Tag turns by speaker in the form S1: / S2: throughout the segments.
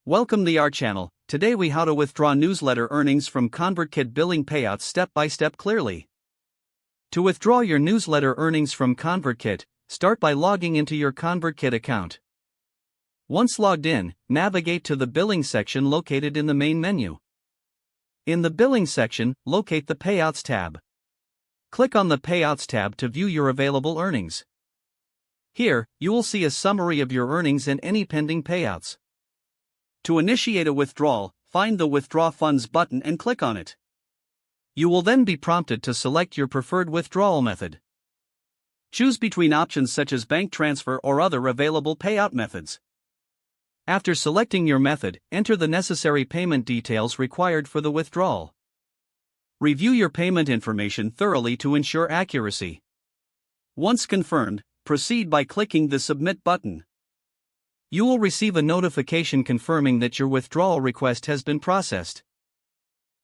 S1: Welcome to our channel. Today we how to withdraw newsletter earnings from ConvertKit billing payouts step by step clearly. To withdraw your newsletter earnings from ConvertKit, start by logging into your ConvertKit account. Once logged in, navigate to the billing section located in the main menu. In the billing section, locate the Payouts tab. Click on the Payouts tab to view your available earnings. Here, you will see a summary of your earnings and any pending payouts. To initiate a withdrawal, find the Withdraw Funds button and click on it. You will then be prompted to select your preferred withdrawal method. Choose between options such as bank transfer or other available payout methods. After selecting your method, enter the necessary payment details required for the withdrawal. Review your payment information thoroughly to ensure accuracy. Once confirmed, proceed by clicking the Submit button. You will receive a notification confirming that your withdrawal request has been processed.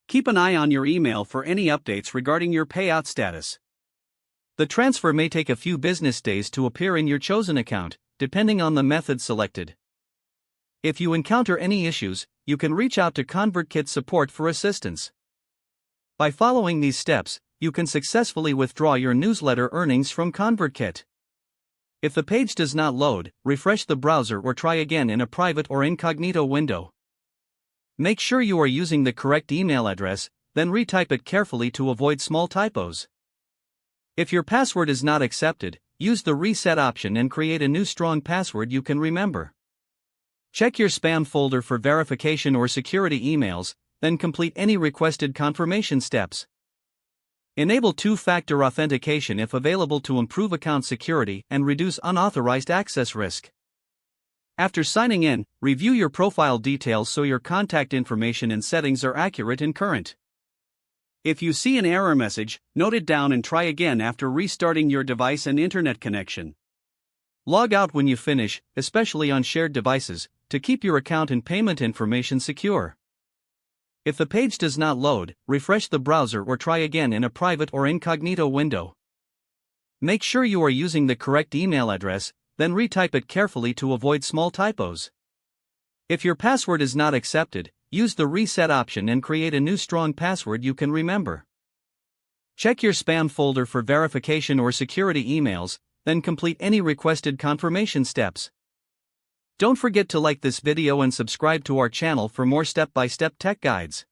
S1: Keep an eye on your email for any updates regarding your payout status. The transfer may take a few business days to appear in your chosen account, depending on the method selected. If you encounter any issues, you can reach out to ConvertKit support for assistance. By following these steps, you can successfully withdraw your newsletter earnings from ConvertKit. If the page does not load, refresh the browser or try again in a private or incognito window. Make sure you are using the correct email address, then retype it carefully to avoid small typos. If your password is not accepted, use the reset option and create a new strong password you can remember. Check your spam folder for verification or security emails, then complete any requested confirmation steps. Enable two-factor authentication if available to improve account security and reduce unauthorized access risk. After signing in, review your profile details so your contact information and settings are accurate and current. If you see an error message, note it down and try again after restarting your device and internet connection. Log out when you finish, especially on shared devices, to keep your account and payment information secure. If the page does not load, refresh the browser or try again in a private or incognito window. Make sure you are using the correct email address, then retype it carefully to avoid small typos. If your password is not accepted, use the reset option and create a new strong password you can remember. Check your spam folder for verification or security emails, then complete any requested confirmation steps. Don't forget to like this video and subscribe to our channel for more step-by-step tech guides.